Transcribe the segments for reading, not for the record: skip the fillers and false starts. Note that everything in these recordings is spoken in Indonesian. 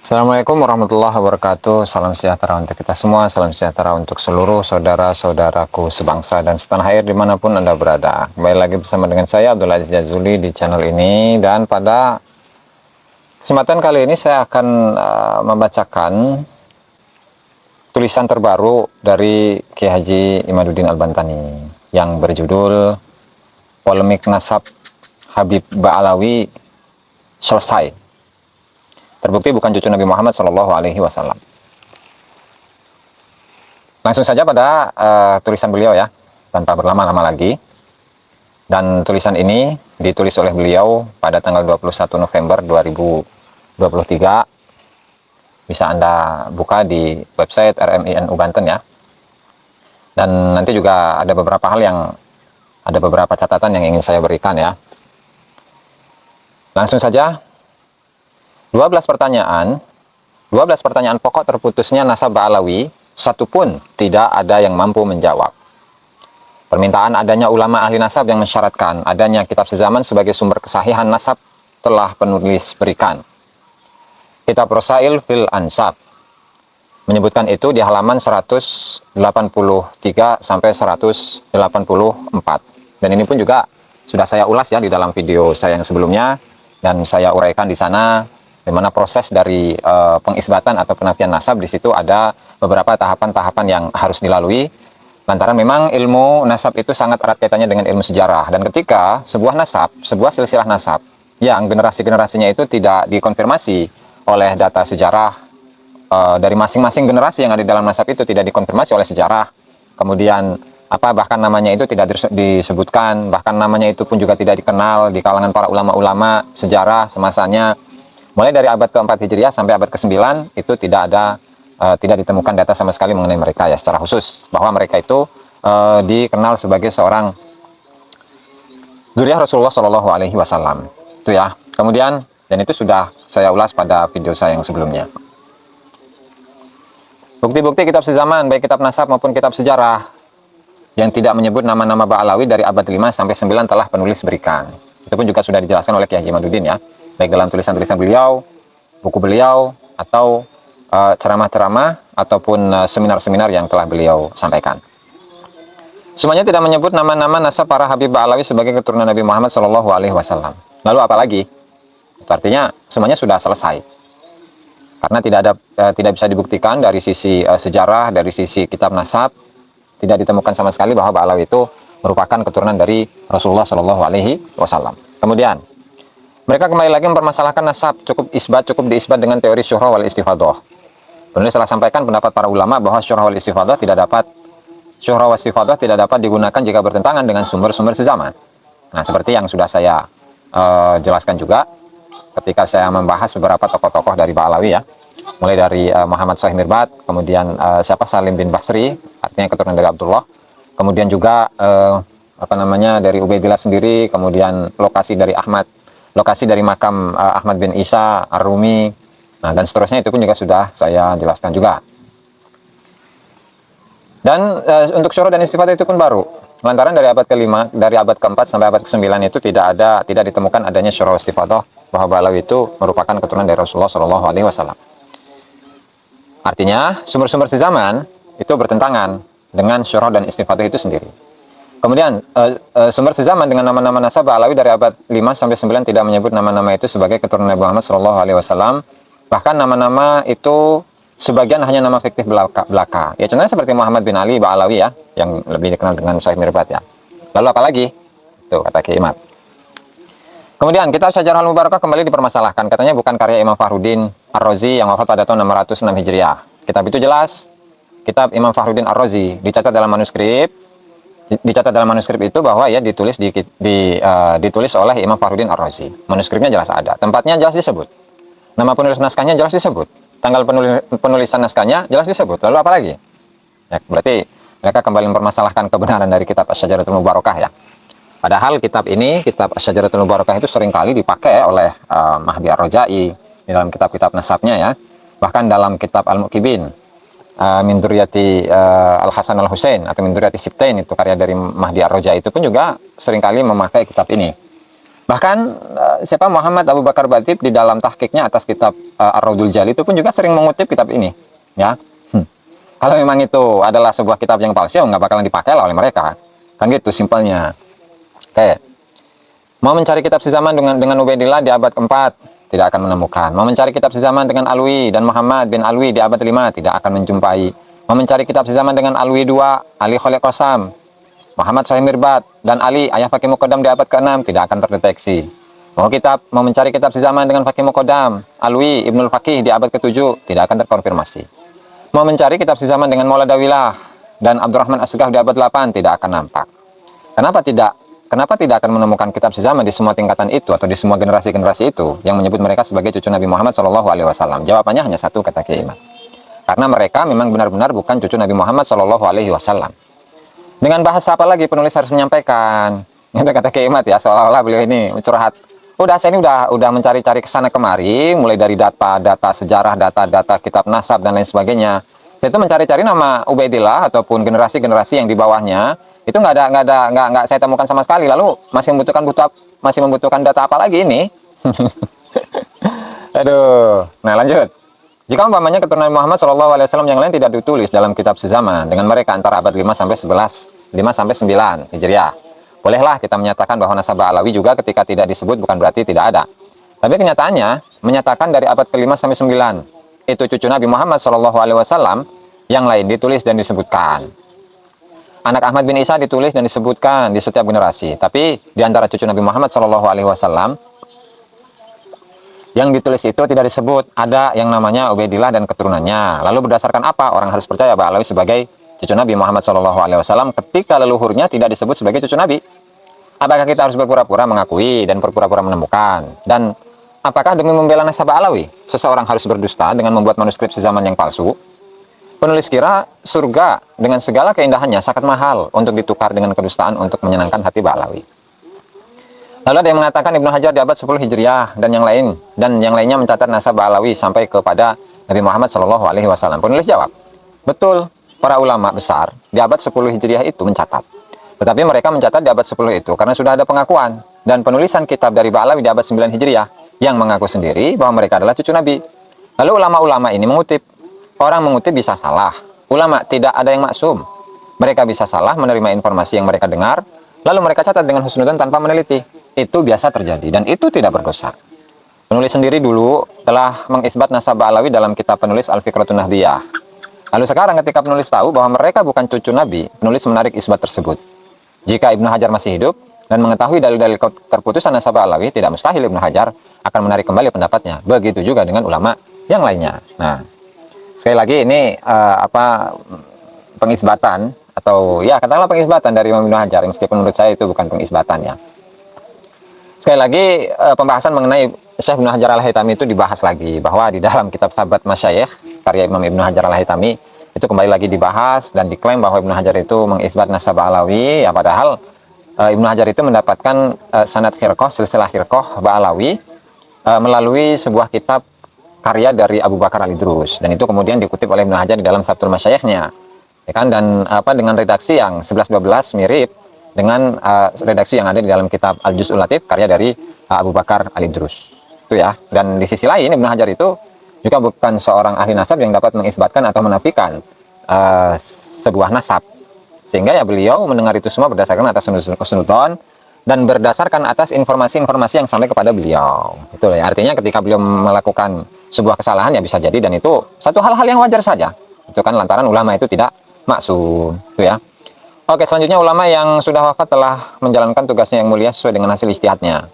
Assalamualaikum warahmatullahi wabarakatuh. Salam sejahtera untuk kita semua. Salam sejahtera untuk seluruh saudara-saudaraku sebangsa dan setanah air dimanapun Anda berada. Kembali lagi bersama dengan saya Abdul Aziz Jazuli di channel ini. Dan pada kesempatan kali ini saya akan membacakan tulisan terbaru dari Kiai Haji Imaduddin Al-Bantani yang berjudul Polemik Nasab Habib Ba'alawi Selesai. Terbukti bukan cucu Nabi Muhammad Shallallahu Alaihi Wasallam. Langsung saja pada tulisan beliau ya, tanpa berlama-lama lagi. Dan tulisan ini ditulis oleh beliau pada tanggal 21 November 2023. Bisa Anda buka di website RMINU Banten ya. Dan nanti juga ada beberapa catatan yang ingin saya berikan ya. Langsung saja. 12 pertanyaan pokok terputusnya nasab Ba'alawi, satu pun tidak ada yang mampu menjawab. Permintaan adanya ulama ahli nasab yang mensyaratkan adanya kitab sezaman sebagai sumber kesahihan nasab telah penulis berikan. Kitab Rosail fil Ansab menyebutkan itu di halaman 183 sampai 184. Dan ini pun juga sudah saya ulas ya di dalam video saya yang sebelumnya, dan saya uraikan di sana di mana proses dari pengisbatan atau penafian nasab. Di situ ada beberapa tahapan-tahapan yang harus dilalui, lantaran memang ilmu nasab itu sangat erat kaitannya dengan ilmu sejarah. Dan ketika sebuah silsilah nasab yang generasi-generasinya itu tidak dikonfirmasi oleh data sejarah dari masing-masing generasi yang ada di dalam nasab itu, tidak dikonfirmasi oleh sejarah, kemudian bahkan namanya itu tidak disebutkan, bahkan namanya itu pun juga tidak dikenal di kalangan para ulama-ulama sejarah semasanya. Mulai dari abad ke-4 Hijriah sampai abad ke-9 itu tidak ditemukan data sama sekali mengenai mereka ya, secara khusus bahwa mereka itu dikenal sebagai seorang zuriyah Rasulullah Shallallahu Alaihi Wasallam itu ya. Kemudian, dan itu sudah saya ulas pada video saya yang sebelumnya. Bukti-bukti kitab sezaman baik kitab nasab maupun kitab sejarah yang tidak menyebut nama-nama Ba'alawi dari abad 5 sampai 9 telah penulis berikan. Itu pun juga sudah dijelaskan oleh Kiai Haji Imaduddin ya, baik dalam tulisan-tulisan beliau, buku beliau, atau ceramah-ceramah ataupun seminar-seminar yang telah beliau sampaikan. Semuanya tidak menyebut nama-nama nasab para Habib Ba'alawi sebagai keturunan Nabi Muhammad Shallallahu Alaihi Wasallam. Lalu apalagi? Itu artinya semuanya sudah selesai. Karena tidak bisa dibuktikan dari sisi sejarah, dari sisi kitab nasab, tidak ditemukan sama sekali bahwa Ba'alawi itu merupakan keturunan dari Rasulullah Shallallahu Alaihi Wasallam. Kemudian mereka kembali lagi mempermasalahkan nasab cukup diisbat dengan teori syuhrah wal istifadah. Penulis telah sampaikan pendapat para ulama bahwa syuhrah wal istifadah tidak dapat digunakan jika bertentangan dengan sumber-sumber sezaman. Nah, seperti yang sudah saya jelaskan juga ketika saya membahas beberapa tokoh-tokoh dari Ba'alawi ya. Mulai dari Muhammad Shahih Mirbat, kemudian Salim bin Basri, artinya keturunan dari Abdullah. Kemudian juga dari Ubaidillah sendiri, kemudian lokasi dari makam Ahmad bin Isa Ar-Rumi, nah, dan seterusnya itu pun juga sudah saya jelaskan juga. Dan untuk syuhrah dan istifadah itu pun baru, lantaran dari abad ke-5, dari abad ke-4 sampai abad ke-9 itu tidak ditemukan adanya syuhrah istifadah bahwa Ba'alawi itu merupakan keturunan dari Rasulullah Shallallahu Alaihi Wasallam. Artinya sumber-sumber sezaman itu bertentangan dengan syuhrah dan istifadah itu sendiri. Kemudian sumber sezaman dengan nama-nama nasab Ba'alawi dari abad 5 sampai 9 tidak menyebut nama-nama itu sebagai keturunan Nabi Muhammad Shallallahu Alaihi Wasallam. Bahkan nama-nama itu sebagian hanya nama fiktif belaka. Ya, contohnya seperti Muhammad bin Ali Ba'alawi ya, yang lebih dikenal dengan Shahih Mirbat ya. Lalu apa lagi? Tuh kata Kiai Imad. Kemudian kitab Syajarahul Mubarakah kembali dipermasalahkan. Katanya bukan karya Imam Fakhruddin Ar-Razi yang wafat pada tahun 606 Hijriah. Kitab itu jelas kitab Imam Fakhruddin Ar-Razi, dicatat dalam manuskrip itu bahwa ya ditulis oleh Imam Fakhruddin Ar-Razi. Manuskripnya jelas ada, tempatnya jelas disebut, nama penulis naskahnya jelas disebut, tanggal penulisan naskahnya jelas disebut. Lalu apa lagi? Ya, berarti mereka kembali mempermasalahkan kebenaran dari kitab Asy-Syajaratul Mubarakah ya. Padahal kitab Asy-Syajaratul Mubarakah itu seringkali dipakai oleh Mahdi Ar-Rajai di dalam kitab-kitab nasabnya ya. Bahkan dalam kitab Al-Muqibin min Dzurriyyati Al-Hasan Al-Husain atau min Dzurriyyati Sibtain, itu karya dari Mahdi Ar-Rajai, itu pun juga seringkali memakai kitab ini. Bahkan siapa Muhammad Abu Bakar Batib di dalam tahqiqnya atas kitab Ar-Raudul Jali itu pun juga sering mengutip kitab ini, ya. Kalau memang itu adalah sebuah kitab yang palsu, nggak bakalan dipakai lah oleh mereka, kan gitu simpelnya. Oke, mau mencari kitab sezaman dengan Ubaidillah di abad keempat, tidak akan menemukan. Mau mencari kitab sezaman dengan Alwi dan Muhammad bin Alwi di abad 5, tidak akan menjumpai. Mau mencari kitab sezaman dengan Alwi II, Ali Khalid Qasam, Muhammad Sahih Mirbat, dan Ali Ayah Fakih Muqaddam di abad ke-6, tidak akan terdeteksi. Mau mencari kitab sezaman dengan Fakih Muqaddam, Alwi Ibnul Fakih di abad ke-7, tidak akan terkonfirmasi. Mau mencari kitab sezaman dengan Maula Dawilah dan Abdurrahman Asgaf di abad 8, tidak akan nampak. Kenapa tidak akan menemukan kitab sezaman di semua tingkatan itu atau di semua generasi-generasi itu yang menyebut mereka sebagai cucu Nabi Muhammad SAW? Jawabannya hanya satu, kata Kiai Imad. Karena mereka memang benar-benar bukan cucu Nabi Muhammad SAW. Dengan bahasa apa lagi penulis harus menyampaikan? Itu kata Kiai Imad ya, seolah-olah beliau ini curhat. Saya ini udah mencari-cari ke sana kemari, mulai dari data sejarah, data kitab nasab dan lain sebagainya. Saya itu mencari-cari nama Ubaidillah ataupun generasi-generasi yang di bawahnya, itu nggak saya temukan sama sekali. Lalu masih membutuhkan data apa lagi ini? Aduh. Nah, lanjut. Jika umpamanya keturunan Muhammad SAW yang lain tidak ditulis dalam kitab sezaman dengan mereka antara abad 5 sampai 11, 5 sampai 9 Hijriah, bolehlah kita menyatakan bahwa nasabah Alawi juga ketika tidak disebut bukan berarti tidak ada. Tapi kenyataannya menyatakan dari abad ke-5 sampai 9 itu cucu Nabi Muhammad SAW, yang lain ditulis dan disebutkan. Anak Ahmad bin Isa ditulis dan disebutkan di setiap generasi. Tapi di antara cucu Nabi Muhammad SAW yang ditulis itu tidak disebut ada yang namanya Ubaidillah dan keturunannya. Lalu berdasarkan apa orang harus percaya bahwa Alawi sebagai cucu Nabi Muhammad SAW ketika leluhurnya tidak disebut sebagai cucu Nabi? Apakah kita harus berpura-pura mengakui dan berpura-pura menemukan? Dan apakah demi membela nasabah Alawi seseorang harus berdusta dengan membuat manuskrip sezaman yang palsu? Penulis kira surga dengan segala keindahannya sangat mahal untuk ditukar dengan kedustaan untuk menyenangkan hati Ba'alawi. Lalu ada yang mengatakan Ibnu Hajar di abad 10 Hijriah dan yang lainnya mencatat nasab Ba'alawi sampai kepada Nabi Muhammad SAW. Penulis jawab, betul, para ulama besar di abad 10 Hijriah itu mencatat. Tetapi mereka mencatat di abad 10 itu karena sudah ada pengakuan dan penulisan kitab dari Ba'alawi di abad 9 Hijriah yang mengaku sendiri bahwa mereka adalah cucu Nabi. Lalu ulama-ulama ini mengutip. Orang mengutip bisa salah. Ulama tidak ada yang maksum. Mereka bisa salah menerima informasi yang mereka dengar, lalu mereka catat dengan husnudzon tanpa meneliti. Itu biasa terjadi dan itu tidak berdosa. Penulis sendiri dulu telah mengisbat nasab Ba'alawi dalam kitab penulis Al-Fikratun Nahdiyah. Lalu sekarang ketika penulis tahu bahwa mereka bukan cucu Nabi, penulis menarik isbat tersebut. Jika Ibnu Hajar masih hidup dan mengetahui dalil-dalil terputusan nasab Ba'alawi, tidak mustahil Ibnu Hajar akan menarik kembali pendapatnya. Begitu juga dengan ulama yang lainnya. Nah, sekali lagi ini pengisbatan atau ya katakanlah pengisbatan dari Imam Ibnu Hajar, meskipun menurut saya itu bukan pengisbatan ya. Sekali lagi pembahasan mengenai Syekh Ibnu Hajar Al-Haytami itu dibahas lagi, bahwa di dalam kitab Sahabat Masyayikh karya Imam Ibnu Hajar Al-Haytami itu kembali lagi dibahas dan diklaim bahwa Ibnu Hajar itu mengisbat nasab Ba'alawi, ya padahal Ibnu Hajar itu mendapatkan sanad khirqah, silsilah khirqah Ba'alawi melalui sebuah kitab karya dari Abu Bakar Al-Idrus, dan itu kemudian dikutip oleh Ibnu Hajar di dalam Sabtul Masyayikhnya, ya kan, dan dengan redaksi yang 11-12 mirip dengan redaksi yang ada di dalam kitab Al-Juz'ul Latif karya dari Abu Bakar Al-Idrus itu ya. Dan di sisi lain Ibnu Hajar itu juga bukan seorang ahli nasab yang dapat mengisbatkan atau menafikan sebuah nasab, sehingga ya beliau mendengar itu semua berdasarkan atas husnudzon dan berdasarkan atas informasi-informasi yang sampai kepada beliau. Itu ya, artinya ketika beliau melakukan sebuah kesalahan ya bisa jadi, dan itu satu hal-hal yang wajar saja. Itu kan lantaran ulama itu tidak maksum, itu ya. Oke, selanjutnya ulama yang sudah wafat telah menjalankan tugasnya yang mulia sesuai dengan hasil ijtihadnya.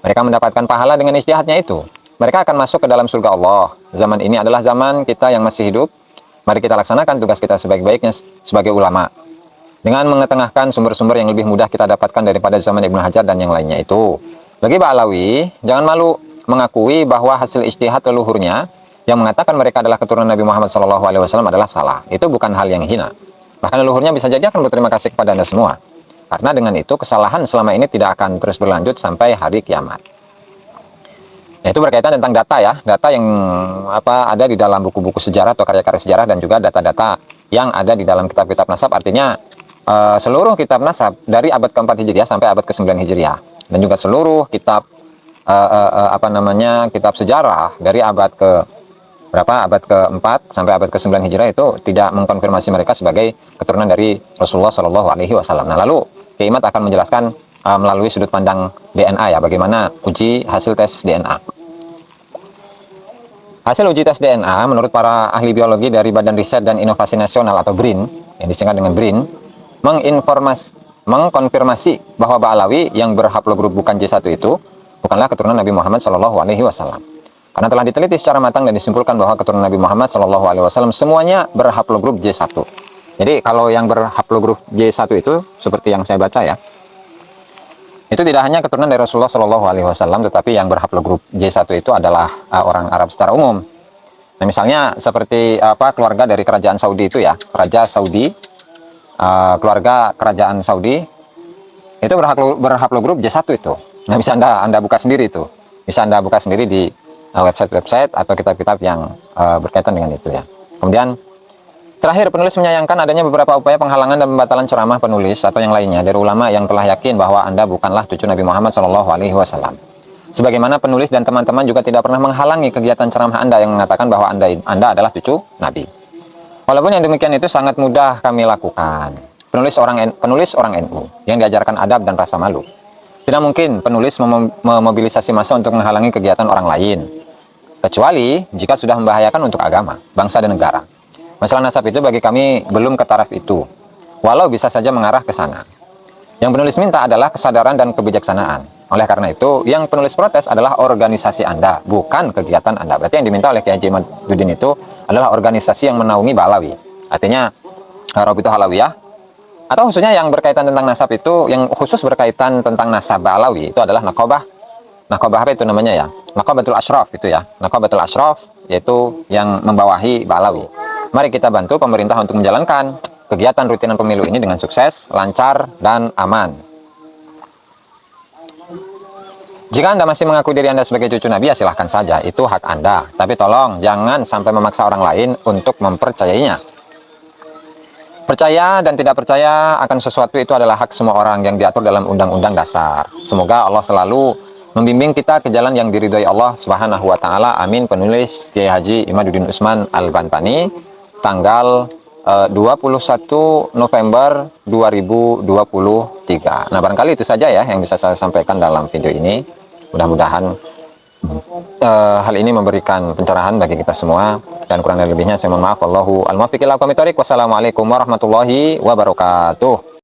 Mereka mendapatkan pahala dengan ijtihadnya itu. Mereka akan masuk ke dalam surga Allah. Zaman ini adalah zaman kita yang masih hidup. Mari kita laksanakan tugas kita sebaik-baiknya sebagai ulama, dengan mengetengahkan sumber-sumber yang lebih mudah kita dapatkan daripada zaman Ibnu Hajar dan yang lainnya itu. Bagi Ba'alawi, jangan malu mengakui bahwa hasil ijtihad leluhurnya yang mengatakan mereka adalah keturunan Nabi Muhammad SAW adalah salah. Itu bukan hal yang hina. Bahkan leluhurnya bisa jadi akan berterima kasih kepada Anda semua. Karena dengan itu kesalahan selama ini tidak akan terus berlanjut sampai hari kiamat. Nah, itu berkaitan tentang data ya, data yang ada di dalam buku-buku sejarah atau karya-karya sejarah, dan juga data-data yang ada di dalam kitab-kitab nasab. Artinya seluruh kitab nasab dari abad ke-4 Hijriah sampai abad ke-9 Hijriah. dan juga seluruh kitab kitab sejarah dari abad ke abad ke-4 sampai abad ke-9 Hijrah itu tidak mengkonfirmasi mereka sebagai keturunan dari Rasulullah Shallallahu Alaihi Wasallam. Nah, lalu Kiai Imad akan menjelaskan melalui sudut pandang DNA ya, bagaimana uji hasil tes DNA. Hasil uji tes DNA menurut para ahli biologi dari Badan Riset dan Inovasi Nasional atau BRIN, yang disingkat dengan BRIN, mengkonfirmasi bahwa Ba'alawi yang berhaplogrup bukan J1 itu bukanlah keturunan Nabi Muhammad Shallallahu Alaihi Wasallam. Karena telah diteliti secara matang dan disimpulkan bahwa keturunan Nabi Muhammad Shallallahu Alaihi Wasallam semuanya berhaplogrup J1. Jadi kalau yang berhaplogrup J1 itu seperti yang saya baca ya, itu tidak hanya keturunan dari Rasulullah Shallallahu Alaihi Wasallam, tetapi yang berhaplogrup J1 itu adalah orang Arab secara umum. Nah, misalnya seperti keluarga dari kerajaan Saudi itu ya, Raja Saudi, keluarga kerajaan Saudi itu berhaplogrup J1 itu. Nah, bisa anda buka sendiri itu, bisa anda buka sendiri di website atau kitab-kitab yang berkaitan dengan itu ya. Kemudian terakhir, penulis menyayangkan adanya beberapa upaya penghalangan dan pembatalan ceramah penulis atau yang lainnya dari ulama yang telah yakin bahwa Anda bukanlah cucu Nabi Muhammad Shallallahu Alaihi Wasallam. Sebagaimana penulis dan teman-teman juga tidak pernah menghalangi kegiatan ceramah Anda yang mengatakan bahwa Anda adalah cucu Nabi. Walaupun yang demikian itu sangat mudah kami lakukan. Penulis orang NU yang diajarkan adab dan rasa malu. Tidak mungkin penulis memobilisasi massa untuk menghalangi kegiatan orang lain, kecuali jika sudah membahayakan untuk agama, bangsa dan negara. Masalah nasab itu bagi kami belum ke taraf itu, walau bisa saja mengarah ke sana. Yang penulis minta adalah kesadaran dan kebijaksanaan. Oleh karena itu, yang penulis protes adalah organisasi Anda, bukan kegiatan Anda. Berarti yang diminta oleh Kiai Haji Imaduddin itu adalah organisasi yang menaungi Ba'alawi. Artinya, Rabithah Alawiyah, atau khususnya yang berkaitan tentang nasab itu, yang khusus berkaitan tentang nasab Ba'alawi, itu adalah Naqabah apa itu namanya ya? Naqabatul Ashraf itu ya. Naqabatul Ashraf, yaitu yang membawahi Ba'alawi. Mari kita bantu pemerintah untuk menjalankan kegiatan rutinan pemilu ini dengan sukses, lancar, dan aman. Jika Anda masih mengaku diri Anda sebagai cucu Nabi, ya silahkan saja, itu hak Anda. Tapi tolong jangan sampai memaksa orang lain untuk mempercayainya. Percaya dan tidak percaya akan sesuatu itu adalah hak semua orang yang diatur dalam Undang-Undang Dasar. Semoga Allah selalu membimbing kita ke jalan yang diridhoi Allah Subhanahu wa Ta'ala. Amin. Penulis Kiai Haji Imaduddin Utsman Al-Bantani, tanggal 21 November 2023. Nah, barangkali itu saja ya yang bisa saya sampaikan dalam video ini. Mudah-mudahan hal ini memberikan pencerahan bagi kita semua, dan kurang dan lebihnya saya mohon maaf. Wallahu a'lam bishawab. Wassalamualaikum warahmatullahi wabarakatuh.